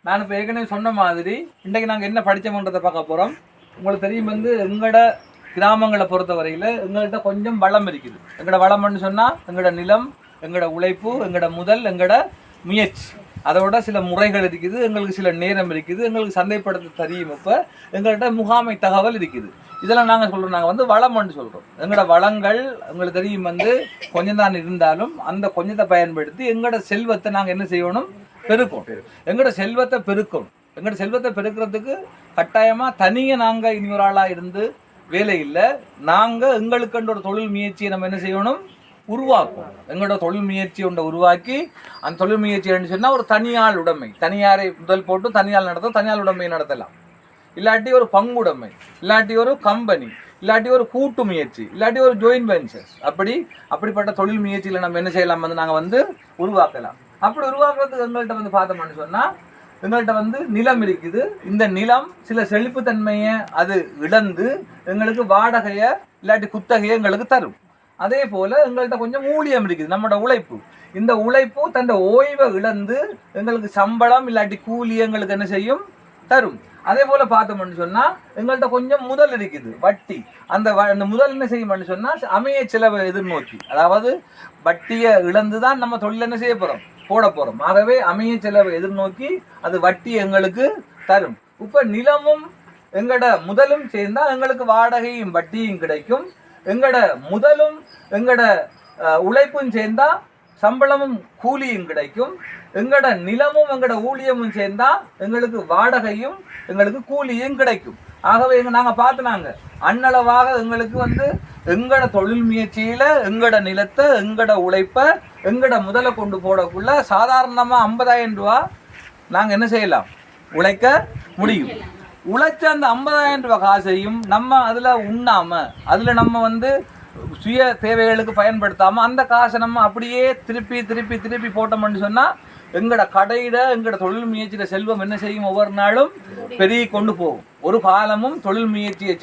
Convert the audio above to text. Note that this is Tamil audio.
நான் இப்போ ஏற்கனவே சொன்ன மாதிரி இன்றைக்கு நாங்கள் என்ன படித்தோம்ன்றதை பார்க்க போகிறோம். உங்களுக்கு தெரியும் எங்களோட கிராமங்களை பொறுத்த வரையில் எங்கள்கிட்ட கொஞ்சம் வளம் இருக்குது. எங்களோட வளம்னு சொன்னால் எங்களோட நிலம், எங்களோட உழைப்பு, எங்களோட முதல், எங்களோட முயற்சி, அதோட சில முறைகள் இருக்குது. எங்களுக்கு சில நேரம் இருக்குது. எங்களுக்கு சந்தைப்படுத்த தெரியும். இப்போ எங்கள்கிட்ட முகாமை தகவல் இருக்குது. இதெல்லாம் நாங்கள் சொல்கிறோம், நாங்கள் வளம்னு சொல்கிறோம். எங்களோட வளங்கள் எங்களுக்கு தெரியும் கொஞ்சம் தான் இருந்தாலும் அந்த கொஞ்சத்தை பயன்படுத்தி எங்களோட செல்வத்தை நாங்கள் என்ன செய்யணும், பெருக்கும். எங்களோட செல்வத்தை பெருக்கணும். எங்களோட செல்வத்தை பெருக்கிறதுக்கு கட்டாயமாக தனியாக நாங்கள் இனி ஒரு ஆளாக இருந்து வேலை இல்லை. நாங்கள் எங்களுக்குன்ற ஒரு தொழில் முயற்சியை நம்ம என்ன செய்யணும், உருவாக்கும். எங்களோட தொழில் முயற்சி ஒன்றை உருவாக்கி அந்த தொழில் முயற்சி என்ன சொன்னால் ஒரு தனியால் உடைமை, தனியாரை முதல் போட்டு தனியால் நடத்த, தனியால் உடைமையை நடத்தலாம். இல்லாட்டி ஒரு பங்குடைமை, இல்லாட்டி ஒரு கம்பெனி, இல்லாட்டி ஒரு கூட்டு முயற்சி, இல்லாட்டி ஒரு ஜாயின்ட் வெஞ்சர்ஸ், அப்படிப்பட்ட தொழில் முயற்சியில் நம்ம என்ன செய்யலாம், நாங்கள் உருவாக்கலாம். அப்படி உருவாக்குறதுக்கு எங்கள்கிட்ட பார்த்தோம்னு சொன்னால் எங்கள்கிட்ட நிலம் இருக்குது. இந்த நிலம் சில செழிப்புத்தன்மையை அது இழந்து எங்களுக்கு வாடகையை இல்லாட்டி குத்தகையை எங்களுக்கு தரும். அதே போல் எங்கள்கிட்ட கொஞ்சம் ஊழியம் இருக்குது, நம்மளோட உழைப்பு. இந்த உழைப்பு தன் ஓய்வை இழந்து எங்களுக்கு சம்பளம் இல்லாட்டி கூலி எங்களுக்கு என்ன செய்யும், தரும். அதே போல் பார்த்தோம்னு சொன்னால் எங்கள்கிட்ட கொஞ்சம் முதல் இருக்குது, வட்டி. அந்த முதல் என்ன செய்யும்னு சொன்னால் அமைய செலவை எதிர்நோக்கி, அதாவது வட்டியை இழந்து தான் நம்ம தொழில் என்ன செய்ய போகிறோம், போட போகிறோம். ஆகவே அமைய செலவை எதிர்நோக்கி அது வட்டி எங்களுக்கு தரும். இப்போ நிலமும் எங்களோட முதலும் சேர்ந்தால் எங்களுக்கு வாடகையும் வட்டியும் கிடைக்கும். எங்களோட முதலும் எங்களோட உழைப்பும் சேர்ந்தா சம்பளமும் கூலியும் கிடைக்கும். எங்களோட நிலமும் எங்களோட ஊழியமும் சேர்ந்தா எங்களுக்கு வாடகையும் எங்களுக்கு கூலியும் கிடைக்கும். ஆகவே நாங்கள் பார்த்துனாங்க அன்னளவாக எங்களுக்கு எங்களோட தொழில் முயற்சியில் எங்களோட நிலத்தை, எங்களோட உழைப்பை, எங்களோட முதலை கொண்டு போடக்குள்ள சாதாரணமாக 50,000 ரூபா நாங்கள் என்ன செய்யலாம், உழைக்க முடியும். உழைச்ச அந்த 50,000 ரூபா காசையும் நம்ம அதில் உண்ணாமல், அதில் நம்ம சுய தேவைகளுக்கு பயன்படுத்தாமல் அந்த காசை நம்ம அப்படியே திருப்பி திருப்பி திருப்பி போட்டோம்னு சொன்னால் எங்களோட கடையில எங்களோட தொழில் முயற்சியில செல்வம் என்ன செய்யும், ஒவ்வொரு நாளும் பெருகி கொண்டு போகும். ஒரு காலமும் தொழில் முயற்சியை